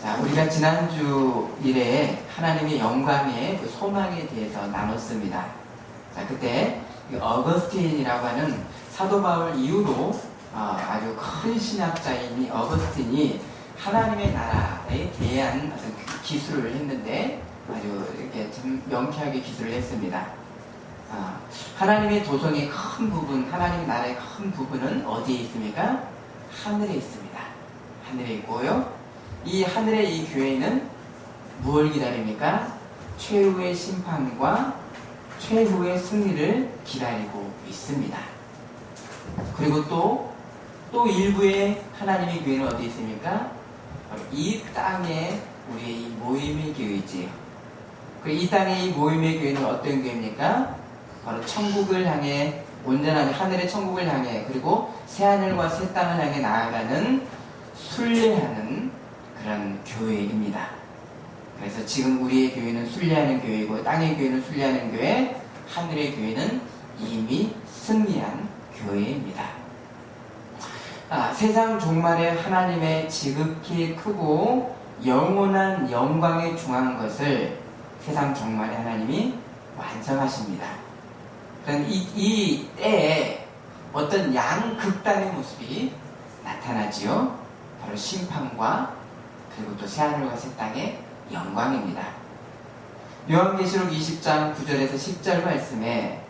자, 우리가 지난주 일에 하나님의 영광의 그 소망에 대해서 나눴습니다. 자, 그때 어거스틴이라고 하는 사도 바울 이후로 아주 큰 신학자인 이 어거스틴이 하나님의 나라에 대한 어떤 기술을 했는데 아주 이렇게 좀 명쾌하게 기술을 했습니다. 하나님의 도성의 큰 부분, 하나님의 나라의 큰 부분은 어디에 있습니까? 하늘에 있습니다. 하늘에 있고요. 이 하늘의 이 교회는 무엇을 기다립니까? 최후의 심판과 최후의 승리를 기다리고 있습니다. 그리고 또 일부의 하나님의 교회는 어디 있습니까? 이 땅에 우리의 이 모임의 교회지요. 그리고 이 땅의 이 모임의 교회는 어떤 교회입니까? 바로 천국을 향해, 온전한 하늘의 천국을 향해, 그리고 새하늘과 새 땅을 향해 나아가는 순례하는 그런 교회입니다. 그래서 지금 우리의 교회는 순례하는 교회이고, 땅의 교회는 순례하는 교회, 하늘의 교회는 이미 승리한 교회입니다. 세상 종말에 하나님의 지극히 크고 영원한 영광에 중한 것을 세상 종말에 하나님이 완성하십니다. 그럼 이 때에 어떤 양극단의 모습이 나타나지요. 바로 심판과 그리고 또 새하늘과 새 땅의 영광입니다. 요한계시록 20장 9절에서 10절 말씀에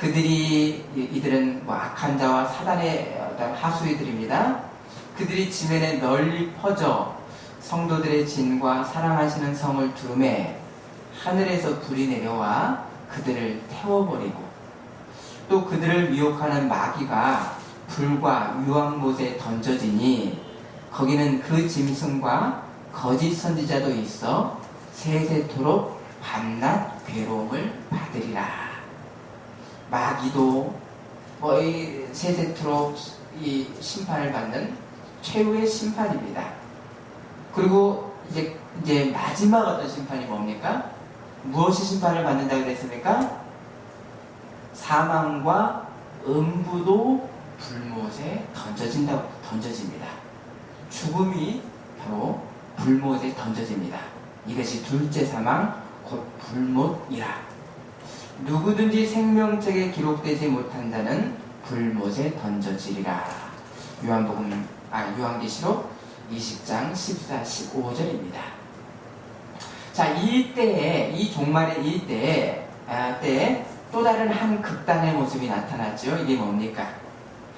이들은 악한 자와 사단의 어떤 하수이들입니다. 그들이 지면에 널리 퍼져 성도들의 진과 사랑하시는 성을 두루매 하늘에서 불이 내려와 그들을 태워버리고, 또 그들을 미혹하는 마귀가 불과 유황못에 던져지니 거기는 그 짐승과 거짓 선지자도 있어 세세토록 밤낮 괴로움을 받으리라. 마귀도 거의 세세토록 이 심판을 받는 최후의 심판입니다. 그리고 이제 마지막 어떤 심판이 뭡니까? 무엇이 심판을 받는다고 그랬습니까? 사망과 음부도 불못에 던져집니다. 죽음이 바로 불못에 던져집니다. 이것이 둘째 사망, 곧 불못이라. 누구든지 생명책에 기록되지 못한 자는 불못에 던져지리라. 요한계시록 20장 14, 15절입니다. 자, 이 종말의 이 때에 또 다른 한 극단의 모습이 나타났죠. 이게 뭡니까?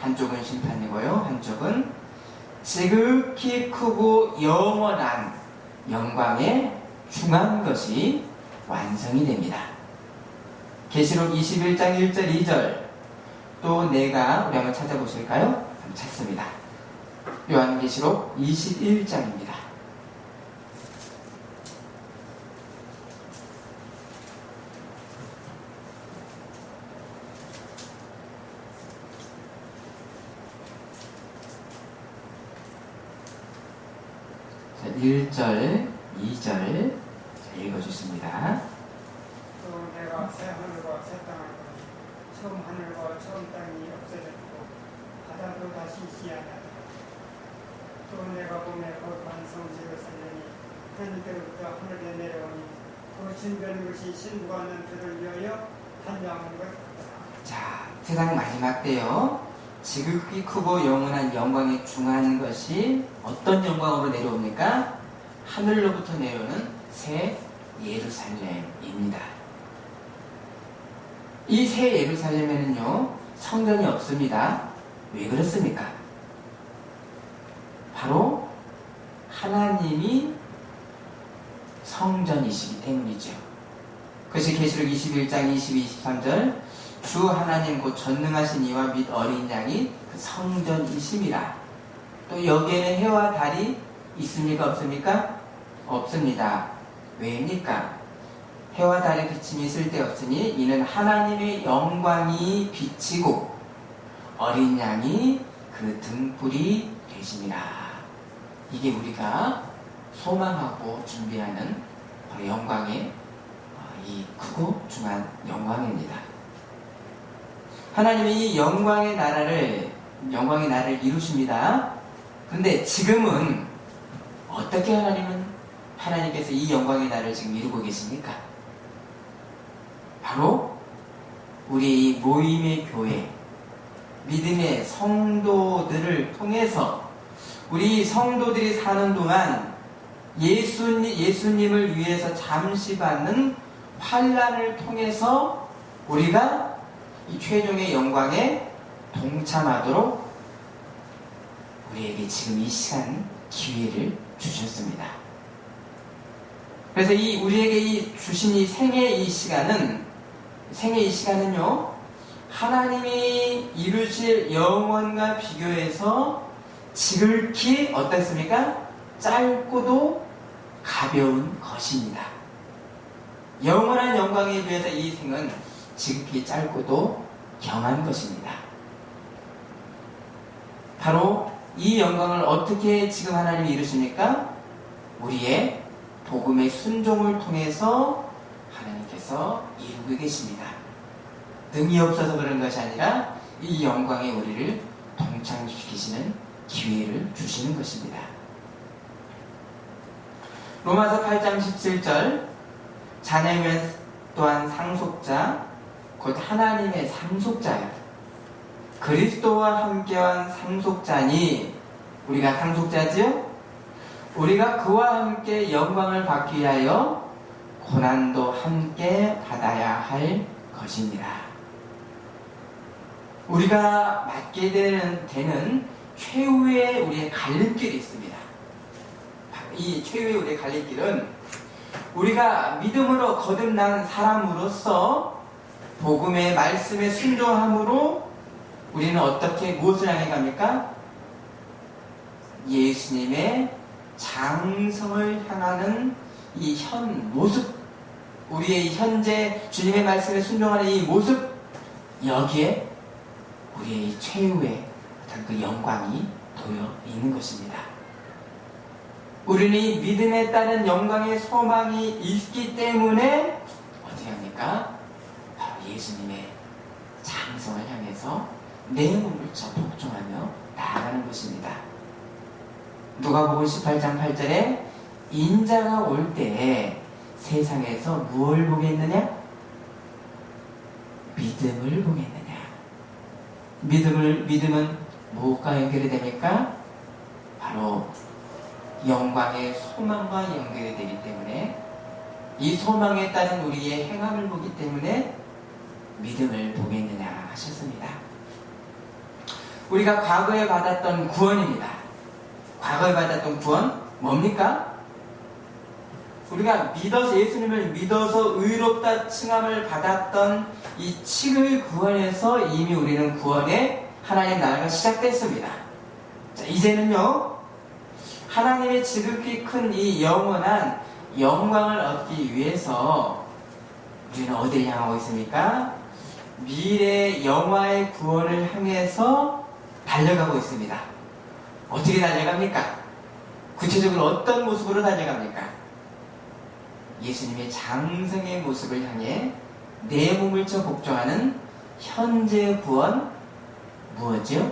한쪽은 심판이고요, 한쪽은 지극히 크고 영원한 영광에 중한 것이 완성이 됩니다. 계시록 21장 1절 2절, 또 내가, 우리 한번 찾아보실까요? 한번 찾습니다. 요한계시록 21장입니다. 자, 1절, 2절 읽어주십니다. 또 내가 새 하늘과 새 땅을 보니 처음 하늘과 처음 땅이 없어졌고 바다도 다시 있지 않았다. 또 내가 보매 거룩한 성지 예루살렘이 하늘로부터 하늘에 내려오니 그 진변 것이 신부받는 들을 위하여 한양한 것 같더라. 자, 세상 마지막 때요, 지극히 크고 영원한 영광에 중한 것이 어떤 영광으로 내려옵니까? 하늘로부터 내려오는 새 예루살렘입니다. 이 새 예루살렘에는요, 성전이 없습니다. 왜 그렇습니까? 바로 하나님이 성전이시기 때문이죠. 그것이 계시록 21장 22, 23절, 주 하나님 곧 전능하신 이와 및 어린 양이 그 성전이심이라. 또 여기에는 해와 달이 있습니까? 없습니까? 없습니다. 왜입니까? 해와 달의 비침이 쓸데없으니 이는 하나님의 영광이 비치고 어린 양이 그 등불이 되심이라. 이게 우리가 소망하고 준비하는 바로 영광의 이 크고 중한 영광입니다. 하나님이 이 영광의 나라를 이루십니다. 그런데 지금은 어떻게 하나님께서 이 영광의 날을 지금 이루고 계십니까? 바로 우리 이 모임의 교회, 믿음의 성도들을 통해서 우리 성도들이 사는 동안 예수님을 위해서 잠시 받는 환난을 통해서 우리가 이 최종의 영광에 동참하도록 우리에게 지금 이 시간 기회를 주셨습니다. 그래서 우리에게 주신 이 생의 이 시간은요, 하나님이 이루실 영원과 비교해서 지극히 어떻습니까? 짧고도 가벼운 것입니다. 영원한 영광에 비해서 이 생은 지극히 짧고도 경한 것입니다. 바로 이 영광을 어떻게 지금 하나님이 이루십니까? 우리의 복음의 순종을 통해서 하나님께서 이루고 계십니다. 능이 없어서 그런 것이 아니라 이 영광에 우리를 동참시키시는 기회를 주시는 것입니다. 로마서 8장 17절, 자녀면 또한 상속자 곧 하나님의 상속자요, 그리스도와 함께한 상속자니, 우리가 상속자지요? 우리가 그와 함께 영광을 받기 위하여 고난도 함께 받아야 할 것입니다. 우리가 맞게 되는 최후의 우리의 갈림길이 있습니다. 이 최후의 우리의 갈림길은 우리가 믿음으로 거듭난 사람으로서 복음의 말씀에 순종함으로 우리는 어떻게 무엇을 향해 갑니까? 예수님의 장성을 향하는 이 모습, 우리의 현재 주님의 말씀에 순종하는 이 모습, 여기에 우리의 최후의 어떤 그 영광이 놓여 있는 것입니다. 우리는 이 믿음에 따른 영광의 소망이 있기 때문에 어떻게 합니까? 바로 예수님의 장성을 향해서 내 몸을 복종하며 나아가는 것입니다. 누가복음 18장 8절에 인자가 올 때에 세상에서 무엇을 보겠느냐? 믿음을 보겠느냐? 믿음은 무엇과 연결이 됩니까? 바로 영광의 소망과 연결이 되기 때문에, 이 소망에 따른 우리의 행함을 보기 때문에 믿음을 보겠느냐 하셨습니다. 우리가 과거에 받았던 구원입니다. 과거에 받았던 구원 뭡니까? 우리가 예수님을 믿어서 의롭다 칭함을 받았던 이 칭의 구원에서 이미 우리는 구원의 하나님 나라가 시작됐습니다. 자, 이제는요, 하나님의 지극히 큰 이 영원한 영광을 얻기 위해서 우리는 어디를 향하고 있습니까? 미래 영화의 구원을 향해서 달려가고 있습니다. 어떻게 달려갑니까? 구체적으로 어떤 모습으로 달려갑니까? 예수님의 장성의 모습을 향해 내 몸을 쳐 복종하는 현재 구원, 무엇이요?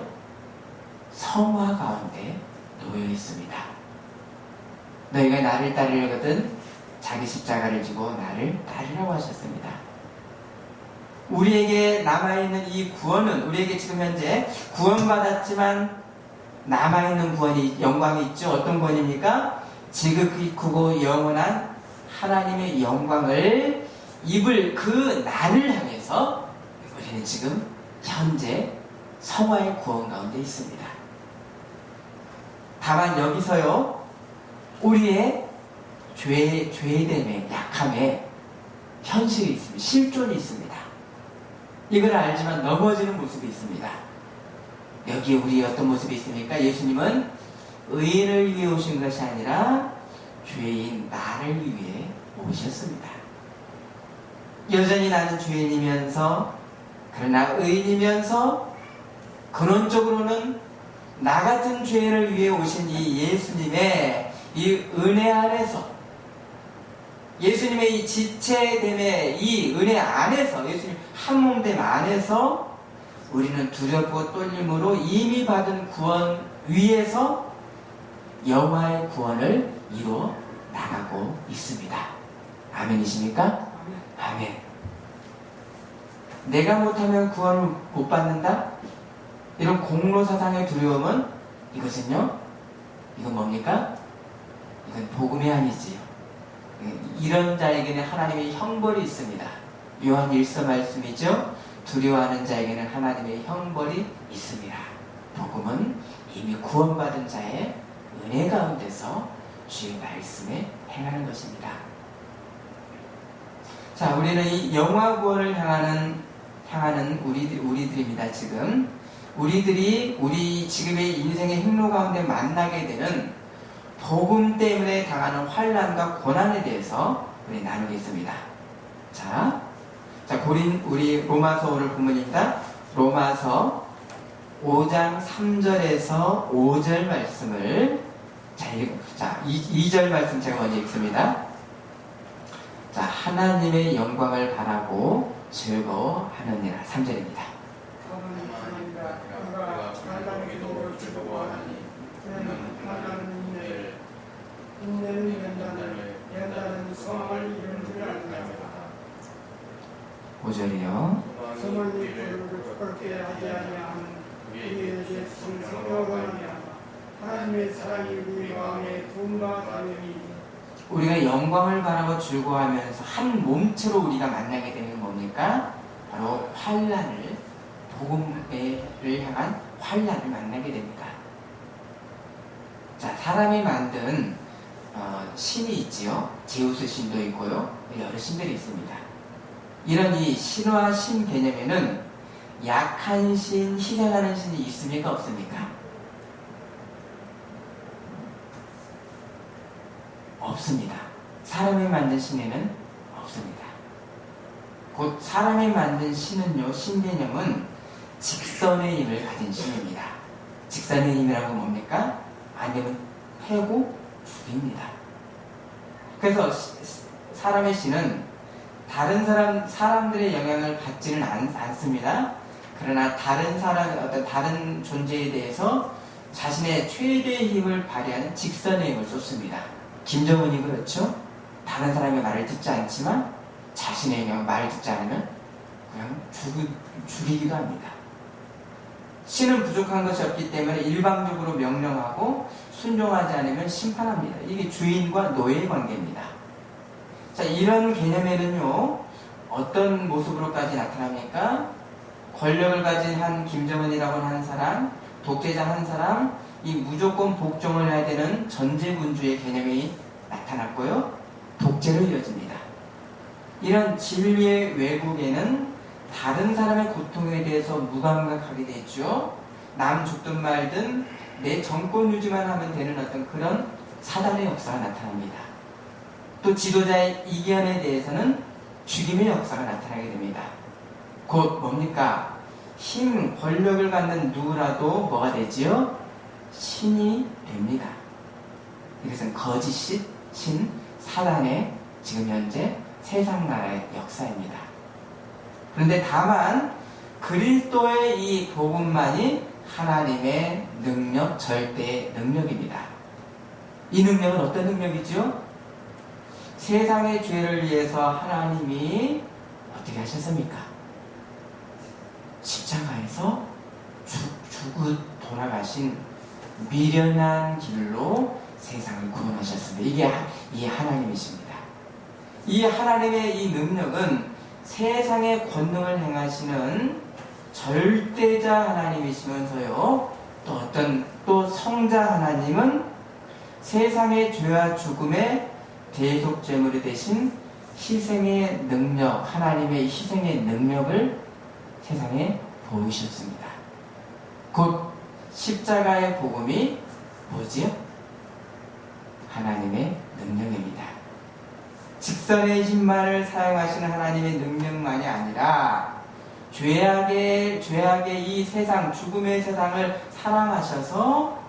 성화 가운데 놓여 있습니다. 너희가 나를 따르려거든 자기 십자가를 지고 나를 따르라고 하셨습니다. 우리에게 남아있는 이 구원은, 우리에게 지금 현재 구원받았지만 남아있는 구원이, 영광이 있죠. 어떤 구원입니까? 지극히 크고 영원한 하나님의 영광을 입을 그 날을 향해서 우리는 지금 현재 성화의 구원 가운데 있습니다. 다만 여기서요, 우리의 죄됨에, 약함에 현실이 있습니다. 실존이 있습니다. 이걸 알지만 넘어지는 모습이 있습니다. 여기에 우리의 어떤 모습이 있습니까? 예수님은 의인을 위해 오신 것이 아니라 죄인 나를 위해 오셨습니다. 여전히 나는 죄인이면서, 그러나 의인이면서, 근원적으로는 나 같은 죄인을 위해 오신 이 예수님의 이 은혜 안에서, 예수님의 이 지체됨의 이 은혜 안에서, 예수님 한몸됨 안에서 우리는 두렵고 떨림으로 이미 받은 구원 위에서 영화의 구원을 이루어 나가고 있습니다. 아멘이십니까? 아멘. 내가 못하면 구원을 못 받는다? 이런 공로사상의 두려움은 이것은요? 이건 뭡니까? 이건 복음이 아니지요. 이런 자에게는 하나님의 형벌이 있습니다. 요한 1서 말씀이죠. 두려워하는 자에게는 하나님의 형벌이 있습니다. 복음은 이미 구원받은 자의 은혜 가운데서 주의 말씀에 행하는 것입니다. 자, 우리는 이 영화 구원을 향하는 우리들입니다. 지금 우리들이 우리 지금의 인생의 행로 가운데 만나게 되는 복음 때문에 당하는 환난과 고난에 대해서 우리 나누겠습니다. 자, 우리 로마서 오늘 본문입니다. 로마서 5장 3절에서 5절 말씀을 2절 말씀 제가 먼저 읽습니다. 자, 하나님의 영광을 바라고 즐거워하느니라. 3절입니다. 연단은 소망을 이룬 줄 알미라. 5절이요. 소망이 부끄럽게 하지 아니하는 우리에게 성령을 하나님의 사랑이 우리 마음에 분과 당연히 우리가 영광을 바라고 즐거워하면서 한 몸체로 우리가 만나게 되는 뭡니까? 바로 환난을, 복음을 향한 환난을 만나게 됩니다. 자, 사람이 만든 신이 있지요. 제우스 신도 있고요. 여러 신들이 있습니다. 이런 이 신화 신 개념에는 약한 신, 희생하는 신이 있습니까? 없습니까? 없습니다. 사람이 만든 신에는 없습니다. 곧 사람이 만든 신은요, 신 개념은 직선의 힘을 가진 신입니다. 직선의 힘이라고 뭡니까? 안 되면 패고 죽입니다. 그래서 사람의 신은 다른 사람들의 영향을 받지는 않습니다. 그러나 다른 존재에 대해서 자신의 최대의 힘을 발휘하는 직선의 힘을 쏟습니다. 김정은이 그렇죠? 다른 사람의 말을 듣지 않지만 자신의 말을 듣지 않으면 그냥 죽이기도 합니다. 신은 부족한 것이 없기 때문에 일방적으로 명령하고 순종하지 않으면 심판합니다. 이게 주인과 노예의 관계입니다. 자, 이런 개념에는요, 어떤 모습으로까지 나타납니까? 권력을 가진 한 김정은이라고 하는 사람, 독재자 한 사람, 이 무조건 복종을 해야 되는 전제군주의 개념이 나타났고요, 독재로 이어집니다. 이런 진리의 왜곡에는 다른 사람의 고통에 대해서 무감각하게 되죠. 남 죽든 말든 내 정권 유지만 하면 되는 어떤 그런 사단의 역사가 나타납니다. 또 지도자의 이견에 대해서는 죽임의 역사가 나타나게 됩니다. 곧 뭡니까? 힘, 권력을 갖는 누구라도 뭐가 되지요? 신이 됩니다. 이것은 거짓 신, 사단의 지금 현재 세상 나라의 역사입니다. 그런데 다만 그리스도의 이 복음만이 하나님의 능력, 절대의 능력입니다. 이 능력은 어떤 능력이죠? 세상의 죄를 위해서 하나님이 어떻게 하셨습니까? 십자가에서 죽고 돌아가신 미련한 길로 세상을 구원하셨습니다. 이게 하나님이십니다. 이 하나님의 이 능력은 세상의 권능을 행하시는 절대자 하나님이시면서요, 또 성자 하나님은 세상의 죄와 죽음의 대속제물이 되신 희생의 능력, 하나님의 희생의 능력을 세상에 보이셨습니다. 곧 십자가의 복음이 뭐지요? 하나님의 능력입니다. 직선의 힘만을 사용하시는 하나님의 능력만이 아니라 죄악의 이 세상, 죽음의 세상을 사랑하셔서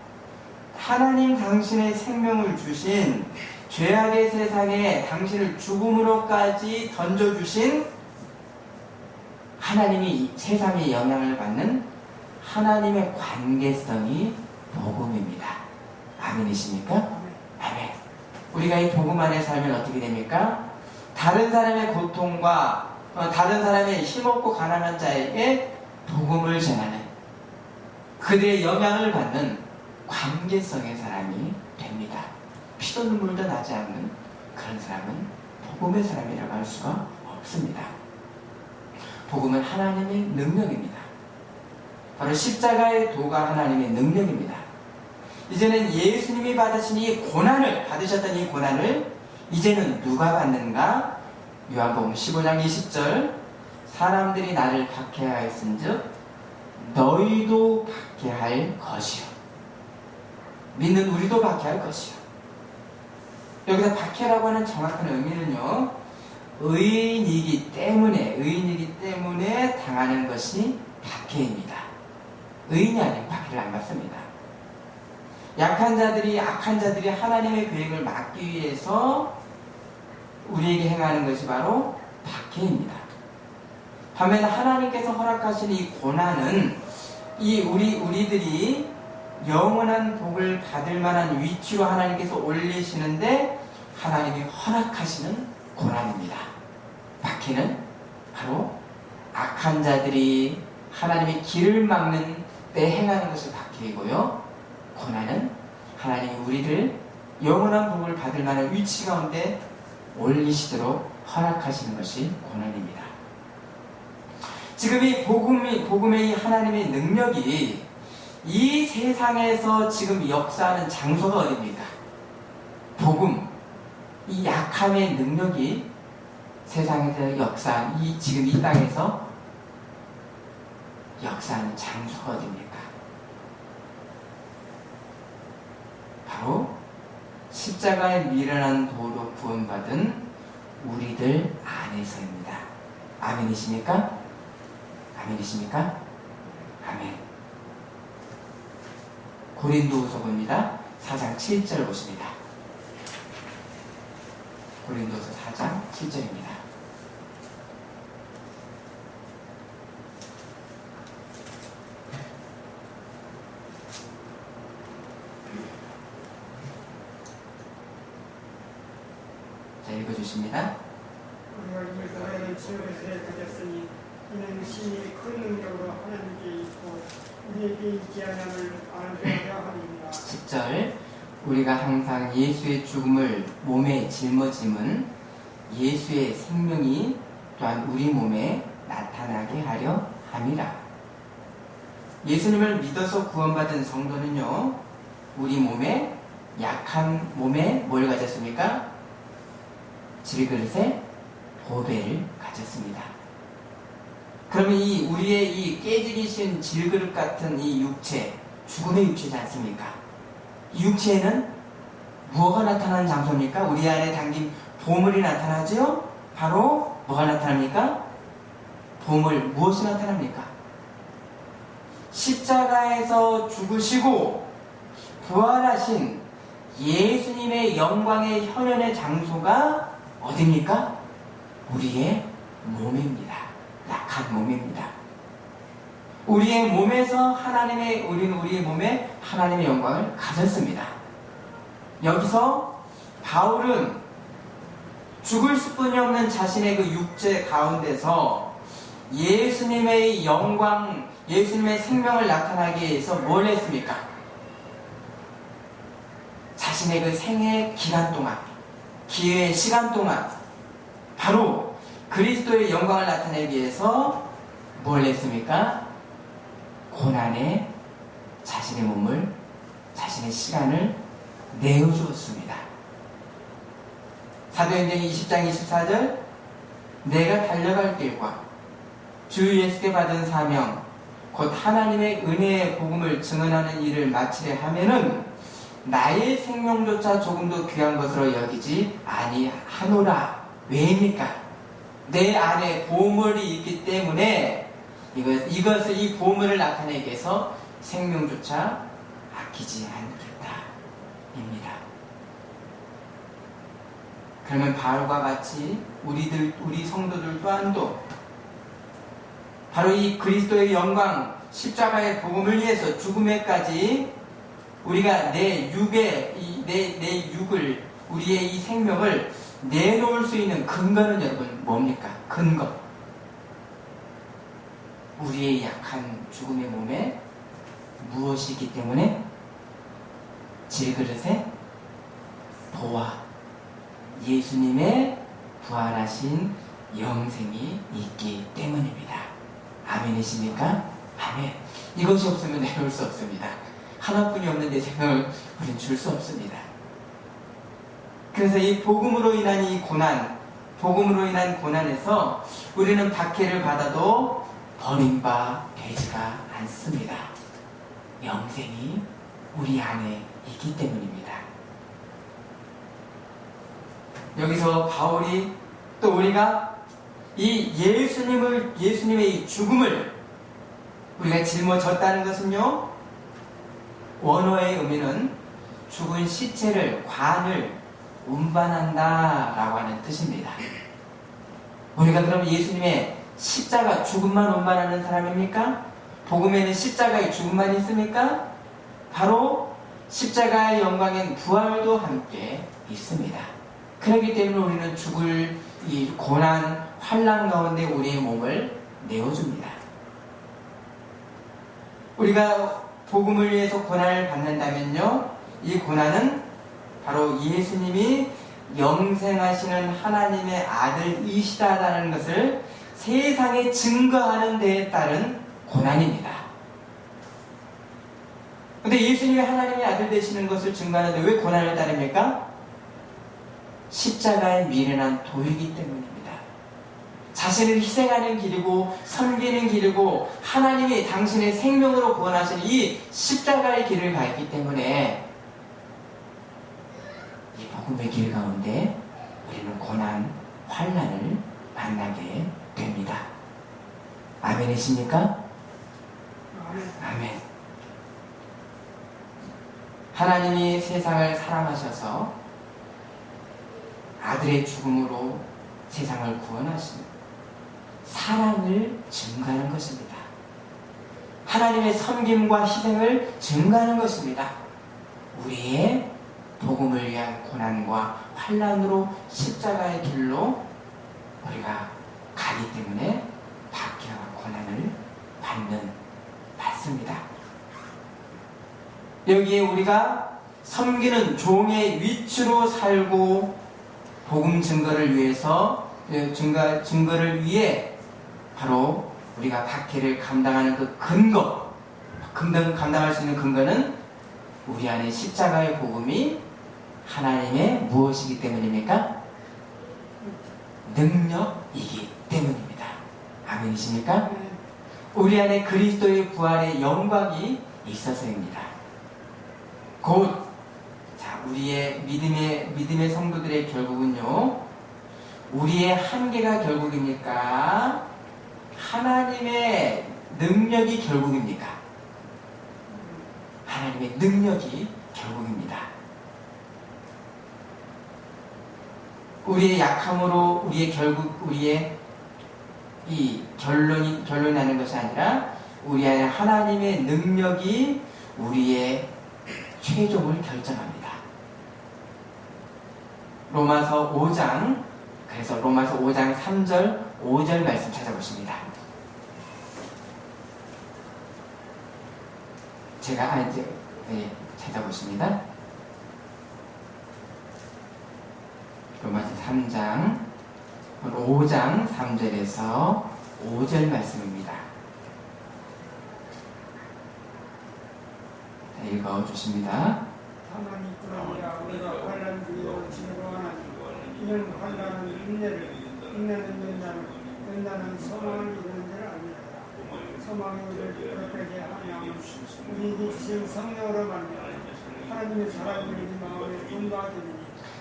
하나님 당신의 생명을 주신, 죄악의 세상에 당신을 죽음으로까지 던져주신 하나님이 세상에 영향을 받는 하나님의 관계성이 복음입니다. 아멘이십니까? 아멘. 아멘. 우리가 이 복음 안에 살면 어떻게 됩니까? 다른 사람의 고통과 다른 사람의 힘없고 가난한 자에게 복음을 전하는, 그들의 영향을 받는 관계성의 사람이 됩니다. 피도 눈물도 나지 않는 그런 사람은 복음의 사람이라고 할 수가 없습니다. 복음은 하나님의 능력입니다. 바로 십자가의 도가 하나님의 능력입니다. 이제는 예수님이 받으신 이 고난을, 받으셨던 이 고난을 이제는 누가 받는가? 요한복음 15장 20절, 사람들이 나를 박해하였은즉 너희도 박해할 것이요. 믿는 우리도 박해할 것이요. 여기서 박해라고 하는 정확한 의미는요, 의인이기 때문에 당하는 것이 박해입니다. 의인이 아니면 박해를 안 받습니다. 약한 자들이, 악한 자들이 하나님의 계획을 막기 위해서 우리에게 행하는 것이 바로 박해입니다. 반면 하나님께서 허락하신 이 고난은 우리들이 영원한 복을 받을 만한 위치로 하나님께서 올리시는데 하나님이 허락하시는 고난입니다. 박해는 바로 악한 자들이 하나님의 길을 막는 때 행하는 것이 박해이고요, 고난은 하나님이 우리를 영원한 복을 받을 만한 위치 가운데 올리시도록 허락하시는 것이 고난입니다. 지금 이 복음의 이 하나님의 능력이 이 세상에서 지금 역사하는 장소가 어디입니까? 복음, 이 약함의 능력이 세상에서 역사한 지금 이 땅에서 역사하는 장소가 어디입니까? 바로 십자가의 미련한 도로 구원받은 우리들 안에서입니다. 아멘이십니까? 아멘이십니까? 아멘. 고린도후서 봅니다. 4장 7절 보십니다. 고린도후서 4장 7절입니다. 자, 읽어주십니다. 우리가 이 노래를 지옥에서 가졌으니 이는 신이 큰 능력으로 하나님께 있고 우리에게 있지 않음을 알려야 하리라. 10절, 우리가 항상 예수의 죽음을 몸에 짊어짐은 예수의 생명이 또한 우리 몸에 나타나게 하려 함이라. 예수님을 믿어서 구원받은 성도는요, 우리 몸에, 약한 몸에 뭘 가졌습니까? 질그릇에 보배를 가졌습니다. 그러면 우리의 이 깨지기 쉬운 질그릇 같은 이 육체, 죽음의 육체지 않습니까? 이 육체에는 무엇가 나타나는 장소입니까? 우리 안에 담긴 보물이 나타나죠? 바로 뭐가 나타납니까? 보물, 무엇이 나타납니까? 십자가에서 죽으시고 부활하신 예수님의 영광의 현현의 장소가 어디입니까? 우리의 몸입니다. 약한 몸입니다. 우리의 몸에서 우리는 우리의 몸에 하나님의 영광을 가졌습니다. 여기서 바울은 죽을 수뿐이 없는 자신의 그 육체 가운데서 예수님의 영광, 예수님의 생명을 나타나기 위해서 뭘 했습니까? 자신의 그 생애 기간 동안, 기회의 시간 동안 바로 그리스도의 영광을 나타내기 위해서 뭘 했습니까? 고난에 자신의 몸을, 자신의 시간을 내어주었습니다. 사도행전 20장 24절, 내가 달려갈 길과 주 예수께 받은 사명 곧 하나님의 은혜의 복음을 증언하는 일을 마치려 하면은 나의 생명조차 조금도 귀한 것으로 여기지 아니하노라. 왜입니까? 내 안에 보물이 있기 때문에 이 보물을 나타내기 위해서 생명조차 아끼지 않겠다 입니다. 그러면 바울과 같이 우리 성도들 또한도 바로 이 그리스도의 영광, 십자가의 복음을 위해서 죽음에까지 우리가 내 육을, 우리의 이 생명을 내놓을 수 있는 근거는 여러분 뭡니까? 근거. 우리의 약한 죽음의 몸에 무엇이 있기 때문에? 질그릇에 보화, 예수님의 부활하신 영생이 있기 때문입니다. 아멘이십니까? 아멘. 이것이 없으면 내놓을 수 없습니다. 하나뿐이 없는 내 생명을 우린 줄 수 없습니다. 그래서 이 복음으로 인한 이 고난, 복음으로 인한 고난에서 우리는 박해를 받아도 버림바 되지가 않습니다. 영생이 우리 안에 있기 때문입니다. 여기서 바울이 또 우리가 이 예수님의 이 죽음을 우리가 짊어졌다는 것은요, 원어의 의미는 죽은 시체를, 관을 운반한다 라고 하는 뜻입니다. 우리가 그럼 예수님의 십자가 죽음만 운반하는 사람입니까? 복음에는 십자가의 죽음만 있습니까? 바로 십자가의 영광엔 부활도 함께 있습니다. 그렇기 때문에 우리는 죽을 이 고난, 환난 가운데 우리의 몸을 내어줍니다. 우리가 복음을 위해서 고난을 받는다면요, 이 고난은 바로 예수님이 영생하시는 하나님의 아들이시다라는 것을 세상에 증거하는 데에 따른 고난입니다. 근데 예수님이 하나님의 아들 되시는 것을 증거하는데 왜 고난을 따릅니까? 십자가의 미련한 도이기 때문입니다. 자신을 희생하는 길이고 섬기는 길이고 하나님이 당신의 생명으로 구원하신 이 십자가의 길을 가있기 때문에 이 복음의 길 가운데 우리는 고난, 환난을 만나게 됩니다. 아멘이십니까? 아멘. 하나님이 세상을 사랑하셔서 아들의 죽음으로 세상을 구원하신 사랑을 증가하는 것입니다. 하나님의 섬김과 희생을 증가하는 것입니다. 우리의 복음을 위한 고난과 환난으로 십자가의 길로 우리가 가기 때문에 박해와 고난을 받습니다. 여기에 우리가 섬기는 종의 위치로 살고 복음 증거를 위해서 증거를 위해 바로 우리가 박해를 감당하는 그 근거, 감당할 수 있는 근거는 우리 안에 십자가의 복음이 하나님의 무엇이기 때문입니까? 능력이기 때문입니다. 아멘이십니까? 우리 안에 그리스도의 부활의 영광이 있어서입니다. 곧 우리의 믿음의 성도들의 결국은요, 우리의 한계가 결국입니까? 하나님의 능력이 결국입니까? 하나님의 능력이 결국입니다. 우리의 약함으로 우리의 이 결론이 나는 것이 아니라 우리 안에 하나님의 능력이 우리의 최종을 결정합니다. 로마서 5장, 그래서 로마서 5장 3절, 5절 말씀 찾아보십니다. 제가 찾아보십니다. 로마서 3장 5장 3절에서 5절 말씀입니다. 읽어주십니다. 다만 이끄러니라 우리가 환난 중에도 즐거워하나니 이는 환난은 인내를, 인내는 연단은 소망을 이루는 줄 압니다. 소망이 우리를 그렇게 하면 우리에게 주신 성령으로 말미암아 하나님의 사랑을 우리 마음에 분노하되니.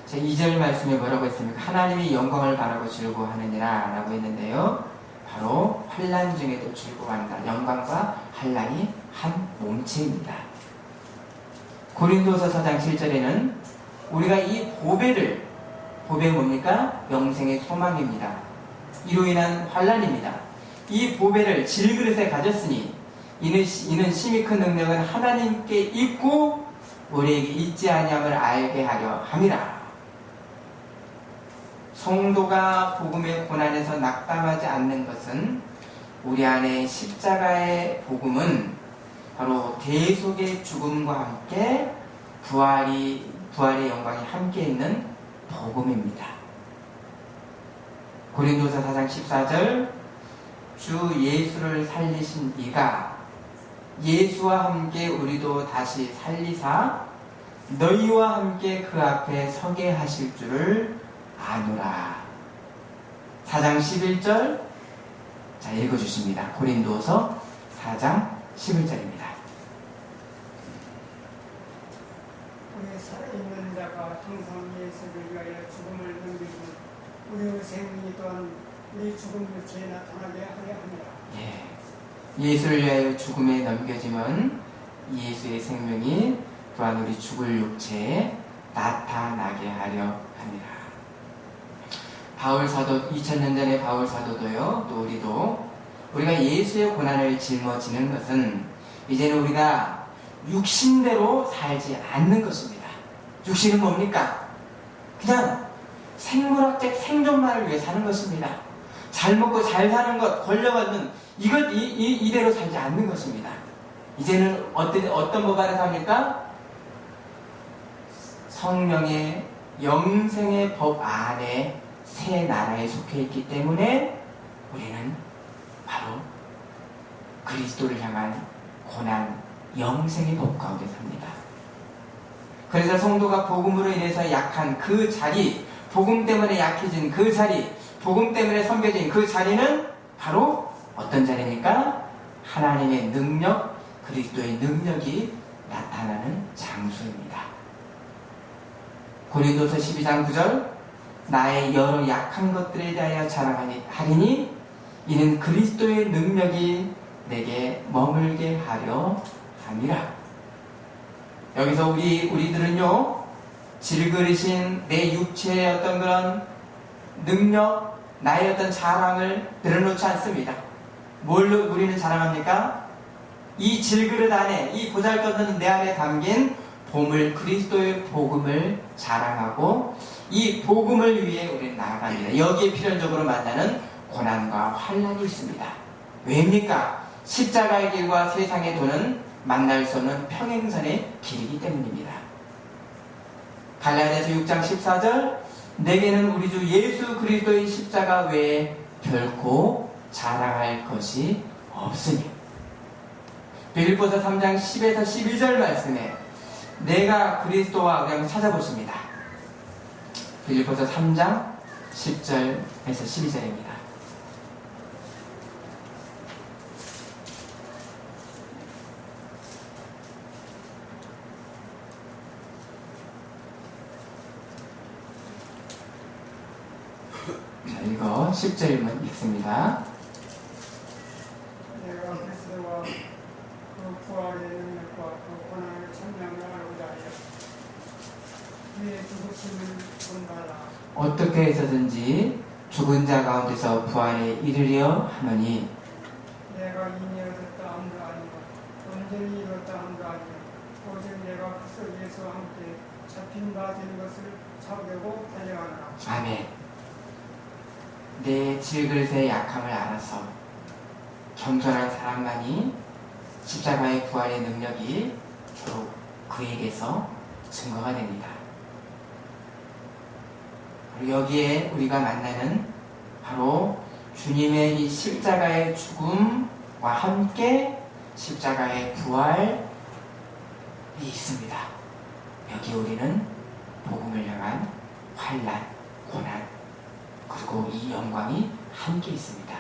제 2절 말씀에 뭐라고 했습니까? 하나님이 영광을 바라고 즐거워하느니라 라고 했는데요, 바로 환난 중에도 즐거워한다. 영광과 환난이 한 몸체입니다. 고린도서 4장 7절에는 우리가 이 보배 뭡니까? 영생의 소망입니다. 이로 인한 환난입니다. 이 보배를 질그릇에 가졌으니 이는 심히 큰 능력은 하나님께 있고 우리에게 있지 아니함을 알게 하려 함이라. 성도가 복음의 고난에서 낙담하지 않는 것은 우리 안에 십자가의 복음은 바로 대속의 죽음과 함께 부활의 영광이 함께 있는 복음입니다. 고린도서 4장 14절 주 예수를 살리신 이가 예수와 함께 우리도 다시 살리사 너희와 함께 그 앞에 서게 하실 줄을 아노라. 4장 11절 자 읽어주십니다. 고린도서 4장 11절입니다. 우리 살아있는 자가 항상 예수를 위하여 죽음을 넘기고 우리의 생명이 또한 우리 죽음 육체에 나타나게 하려 합니다. 예수를 위하여 죽음에 넘겨지면 예수의 생명이 또한 우리 죽을 육체에 나타나게 하려 합니다. 바울 사도 2000년 전의 바울 사도도요. 또 우리가 예수의 고난을 짊어지는 것은 이제는 우리가 육신대로 살지 않는 것입니다. 육신은 뭡니까? 그냥 생물학적 생존만을 위해 사는 것입니다. 잘 먹고 잘 사는 것, 권력받는 이대로 살지 않는 것입니다. 이제는 어떤 법 안에 삽니까? 성령의 영생의 법 안에 새 나라에 속해 있기 때문에 우리는 바로 그리스도를 향한 고난, 영생의 법 가운데 삽니다. 그래서 성도가 복음으로 인해서 약한 그 자리, 복음 때문에 약해진 그 자리, 복음 때문에 섬겨진 그 자리는 바로 어떤 자리입니까? 하나님의 능력, 그리스도의 능력이 나타나는 장소입니다. 고린도서 12장 9절 나의 여러 약한 것들에 대하여 자랑하리니 이는 그리스도의 능력이 내게 머물게 하려 함이라. 여기서 우리들은요 질그리신 내 육체의 어떤 그런 능력, 나의 어떤 자랑을 드러놓지 않습니다. 뭘로 우리는 자랑합니까? 이 질그릇 안에, 이 보잘것없는 내 안에 담긴 보물 그리스도의 복음을 자랑하고 이 복음을 위해 우리는 나아갑니다. 여기에 필연적으로 만나는 고난과 환난이 있습니다. 왜입니까? 십자가의 길과 세상의 도는 만날 수 없는 평행선의 길이기 때문입니다. 갈라디아서 6장 14절 내게는 우리 주 예수 그리스도의 십자가 외에 결코 자랑할 것이 없으니. 빌립보서 3장 10에서 12절 말씀에 내가 그리스도와 우리 한번 찾아보십니다. 빌립보서 3장 10절에서 12절입니다. 자, 이거 10절만 읽습니다. 내가 그리스도와 그 부활의 능력과 그 고난을 참여하며 알고자 하여 그의 죽으심을 본받아 어떻게 해서든지 죽은 자 가운데서 부활에 이르려 하노니 내가 이미 얻었다 함도 아니고 온전히 이뤘다 함도 아니고 오직 내가 그리스도 예수와 함께 잡힌 바 된 것을 찾으려고 달려가노라. 아멘. 내 질그릇의 약함을 알아서 겸손한 사람만이 십자가의 부활의 능력이 주로 그에게서 증거가 됩니다. 그리고 여기에 우리가 만나는 바로 주님의 이 십자가의 죽음과 함께 십자가의 부활이 있습니다. 여기 우리는 복음을 향한 환난, 고난, 그리고 이 영광이 함께 있습니다.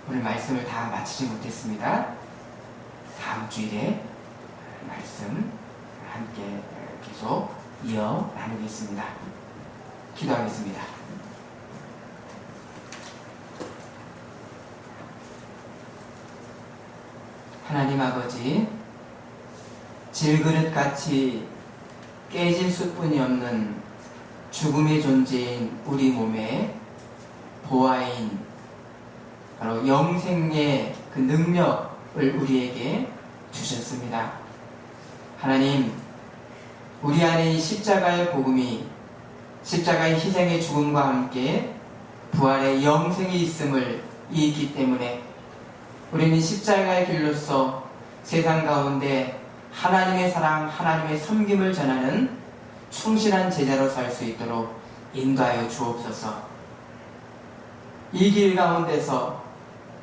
오늘 말씀을 다 마치지 못했습니다. 다음 주일에 말씀 함께 계속 이어 나누겠습니다. 기도하겠습니다. 하나님 아버지, 질그릇같이 깨질 수뿐이 없는 죽음의 존재인 우리 몸에 보아인 바로 영생의 그 능력을 우리에게 주셨습니다. 하나님, 우리 안에 이 십자가의 복음이 십자가의 희생의 죽음과 함께 부활의 영생이 있음을 잊기 때문에 우리는 십자가의 길로서 세상 가운데 하나님의 사랑, 하나님의 섬김을 전하는 충실한 제자로 살 수 있도록 인도하여 주옵소서. 이 길 가운데서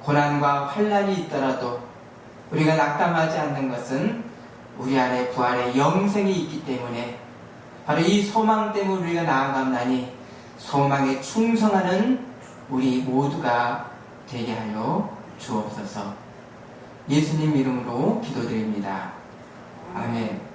고난과 환난이 있더라도 우리가 낙담하지 않는 것은 우리 안에 부활의 영생이 있기 때문에 바로 이 소망 때문에 우리가 나아갑나니 소망에 충성하는 우리 모두가 되게 하여 주옵소서. 예수님 이름으로 기도드립니다. 아멘.